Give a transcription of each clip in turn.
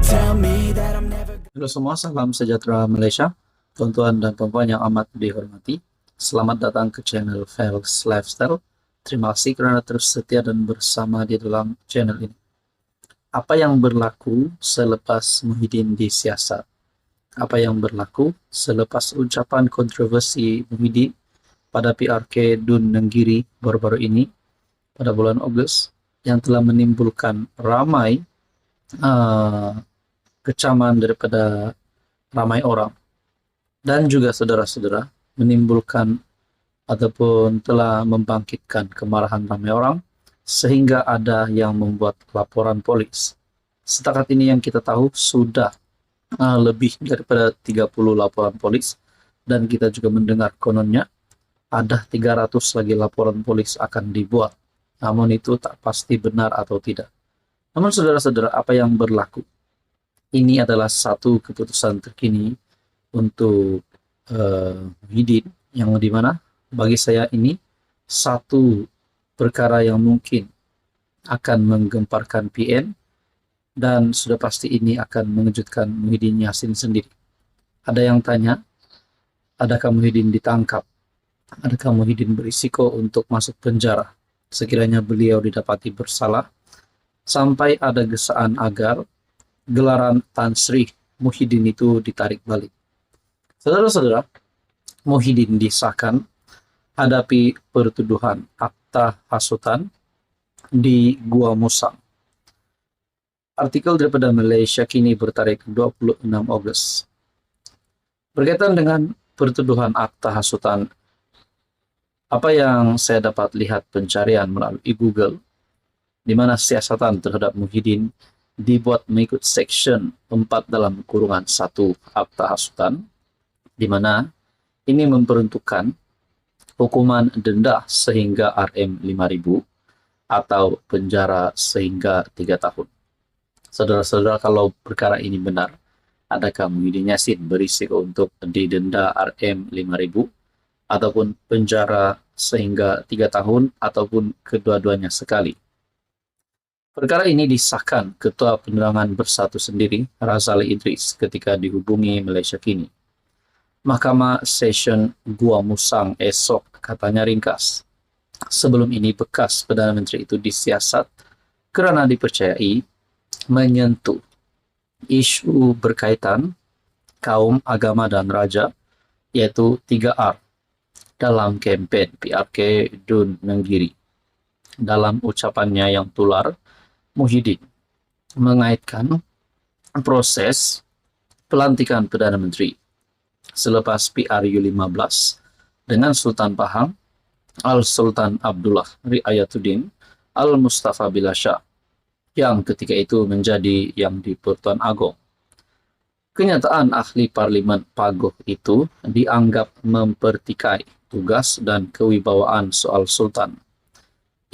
tell me that I'm never. Halo semua, salam sejahtera Malaysia. Tuan-tuan dan puan-puan yang amat dihormati, selamat datang ke channel Fels Lifestyle. Terima kasih karena terus setia dan bersama di dalam channel ini. Apa yang berlaku selepas Muhyiddin disiasat? Apa yang berlaku selepas ucapan kontroversi Muhyiddin pada PRK Dun Nenggiri baru-baru ini pada bulan Ogos yang telah menimbulkan ramai kecaman daripada ramai orang dan juga saudara-saudara, menimbulkan ataupun telah membangkitkan kemarahan ramai orang sehingga ada yang membuat laporan polis. Setakat ini yang kita tahu sudah lebih daripada 30 laporan polis, dan kita juga mendengar kononnya ada 300 lagi laporan polis akan dibuat. Namun itu tak pasti benar atau tidak. Namun saudara-saudara, apa yang berlaku? Ini adalah satu keputusan terkini untuk Muhyiddin, yang dimana bagi saya ini satu perkara yang mungkin akan menggemparkan PN, dan sudah pasti ini akan mengejutkan Muhyiddin Yassin sendiri. Ada yang tanya, adakah Muhyiddin ditangkap? Adakah Muhyiddin berisiko untuk masuk penjara sekiranya beliau didapati bersalah? Sampai ada gesaan agar gelaran Tan Sri Muhyiddin itu ditarik balik. Saudara-saudara, Muhyiddin disahkan hadapi pertuduhan akta hasutan di Gua Musang. Artikel daripada Malaysia Kini bertarik 26 Ogos. Berkaitan dengan pertuduhan akta hasutan, apa yang saya dapat lihat pencarian melalui Google, di mana siasatan terhadap Muhyiddin dibuat mengikut Section 4 dalam kurungan 1 Akta Hasutan, di mana ini memperuntukkan hukuman denda sehingga RM5.000 atau penjara sehingga 3 tahun. Saudara-saudara, kalau perkara ini benar, adakah Muhyiddin Yassin berisiko untuk didenda RM5.000 ataupun penjara sehingga 3 tahun ataupun kedua-duanya sekali? Perkara ini disahkan Ketua Penerangan Bersatu sendiri, Razali Idris, ketika dihubungi Malaysia Kini. Mahkamah Session Gua Musang esok, katanya ringkas. Sebelum ini bekas Perdana Menteri itu disiasat kerana dipercayai menyentuh isu berkaitan kaum, agama dan raja, yaitu 3R, dalam kempen PRK Dun Nenggiri. Dalam ucapannya yang tular, Muhyiddin mengaitkan proses pelantikan Perdana Menteri selepas PRU15 dengan Sultan Pahang Al-Sultan Abdullah Riayatuddin Al-Mustafa Billah Shah, yang ketika itu menjadi yang di-Pertuan Agong. Kenyataan ahli Parlimen Paguh itu dianggap mempertikai tugas dan kewibawaan soal Sultan.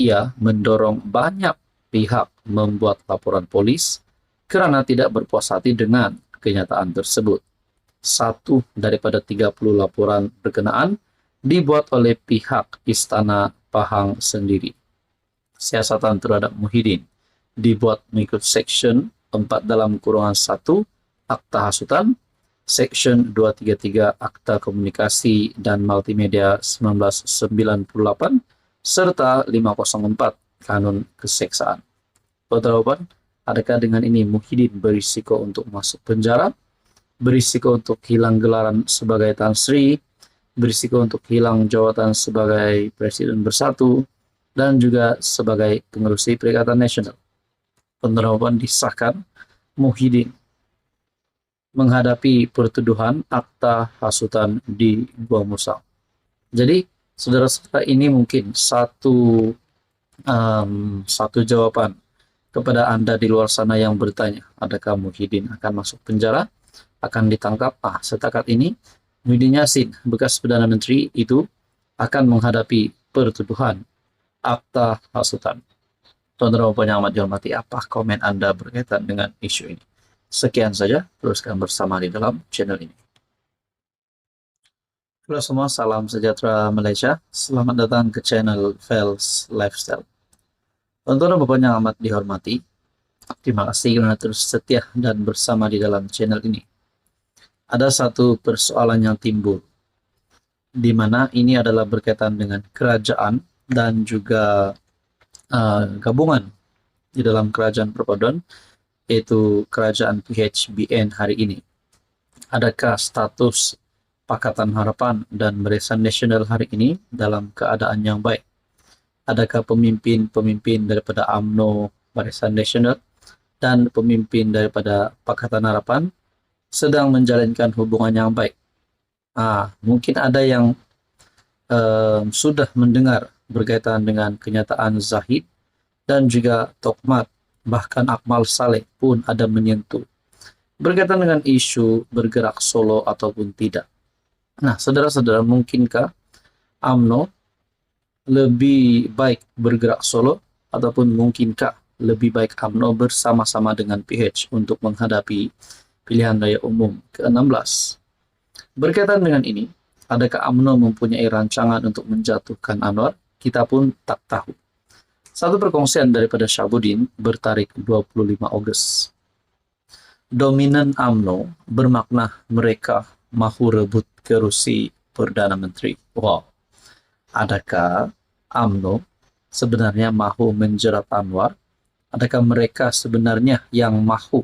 Ia mendorong banyak pihak membuat laporan polis kerana tidak berpuas hati dengan kenyataan tersebut. Satu daripada 30 laporan berkenaan dibuat oleh pihak Istana Pahang sendiri. Siasatan terhadap Muhyiddin dibuat mengikut Section 4 dalam kurungan 1 Akta Hasutan, Section 233 Akta Komunikasi dan Multimedia 1998, serta 504 Kanun Keseksaan. Tuan-tuan, adakah dengan ini Muhyiddin berisiko untuk masuk penjara, berisiko untuk hilang gelaran sebagai Tan Sri, berisiko untuk hilang jawatan sebagai Presiden Bersatu, dan juga sebagai pengerusi Perikatan Nasional? Penerapan disahkan Muhyiddin menghadapi pertuduhan akta hasutan di Gua Musang. Jadi, saudara-saudara, ini mungkin satu jawaban kepada Anda di luar sana yang bertanya, adakah Muhyiddin akan masuk penjara, akan ditangkap? Setakat ini, Muhyiddin Yassin, bekas Perdana Menteri itu, akan menghadapi pertuduhan akta hasutan. Tuan-tuan yang amat dihormati, apa komen Anda berkaitan dengan isu ini? Sekian saja, teruskan bersama di dalam channel ini. Halo semua, salam sejahtera Malaysia. Selamat datang ke channel Fels Lifestyle. Tuan-tuan dan puan yang amat dihormati, Terima kasih karena terus setia dan bersama di dalam channel ini. Ada satu persoalan yang timbul, di mana ini adalah berkaitan dengan kerajaan dan juga gabungan di dalam kerajaan perpaduan, yaitu kerajaan PHBN hari ini. Adakah status Pakatan Harapan dan Barisan Nasional hari ini dalam keadaan yang baik? Adakah pemimpin-pemimpin daripada UMNO, Barisan Nasional, dan pemimpin daripada Pakatan Harapan sedang menjalankan hubungan yang baik? Mungkin ada yang sudah mendengar berkaitan dengan kenyataan Zahid dan juga Tokmat, bahkan Akmal Saleh pun ada menyentuh berkaitan dengan isu bergerak solo ataupun tidak. Nah, saudara-saudara, mungkinkah UMNO lebih baik bergerak solo ataupun mungkinkah lebih baik UMNO bersama-sama dengan PH untuk menghadapi pilihan raya umum ke-16? Berkaitan dengan ini, adakah UMNO mempunyai rancangan untuk menjatuhkan Anwar? Kita pun tak tahu. Satu perkongsian daripada Syahbudin bertarik 25 Ogos. Dominan UMNO bermakna mereka mahu rebut kerusi Perdana Menteri. Wow. Adakah UMNO sebenarnya mahu menjerat Anwar? Adakah mereka sebenarnya yang mahu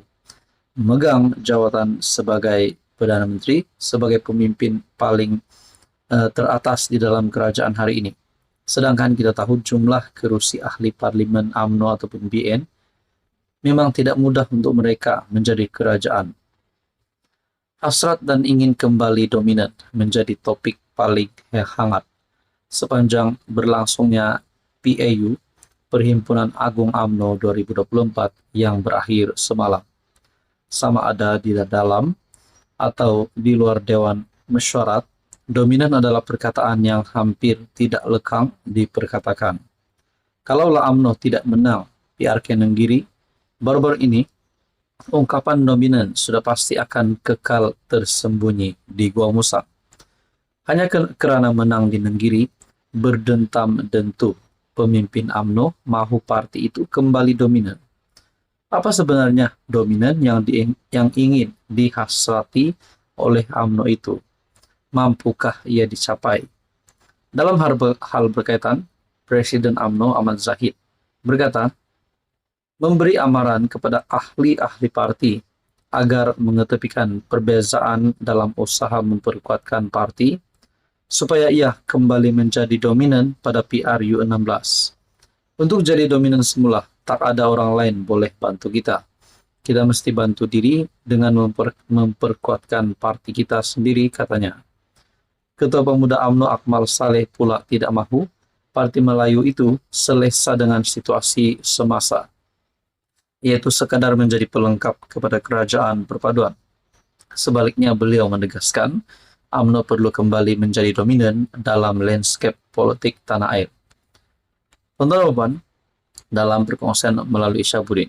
memegang jawatan sebagai Perdana Menteri, sebagai pemimpin paling teratas di dalam kerajaan hari ini? Sedangkan kita tahu jumlah kerusi ahli parlimen UMNO ataupun BN memang tidak mudah untuk mereka menjadi kerajaan. Hasrat dan ingin kembali dominan menjadi topik paling hangat sepanjang berlangsungnya PAU, Perhimpunan Agung UMNO 2024 yang berakhir semalam. Sama ada di dalam atau di luar Dewan Mesyuarat, dominan adalah perkataan yang hampir tidak lekang diperkatakan. Kalaulah UMNO tidak menang PR Kenanggiri, baru-baru ini, ungkapan dominan sudah pasti akan kekal tersembunyi di Gua Musang. Hanya kerana menang di Nenggiri, berdentam-dentu pemimpin UMNO mahu parti itu kembali dominan. Apa sebenarnya dominan yang ingin dihasrati oleh UMNO itu? Mampukah ia dicapai? Dalam hal berkaitan, Presiden UMNO Ahmad Zahid berkata, memberi amaran kepada ahli-ahli parti agar mengetepikan perbezaan dalam usaha memperkuatkan parti supaya ia kembali menjadi dominan pada PRU 16. Untuk jadi dominan semula, tak ada orang lain boleh bantu kita. Kita mesti bantu diri dengan memperkuatkan parti kita sendiri, katanya. Ketua Pemuda UMNO Akmal Saleh pula tidak mahu Parti Melayu itu selesa dengan situasi semasa, yaitu sekadar menjadi pelengkap kepada kerajaan perpaduan. Sebaliknya, beliau menegaskan UMNO perlu kembali menjadi dominan dalam landscape politik tanah air. Teman-teman, dalam perkongsian melalui Syahbudin,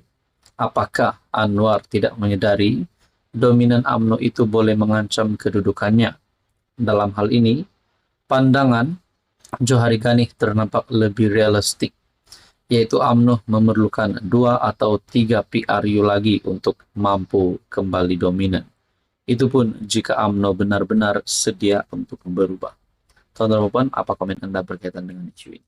apakah Anwar tidak menyadari dominan UMNO itu boleh mengancam kedudukannya? Dalam hal ini, pandangan Johari Ganih ternampak lebih realistik, yaitu UMNO memerlukan 2 atau 3 PRU lagi untuk mampu kembali dominan. Itu pun jika UMNO benar-benar sedia untuk berubah. Teman-teman, apa komen Anda berkaitan dengan isu ini?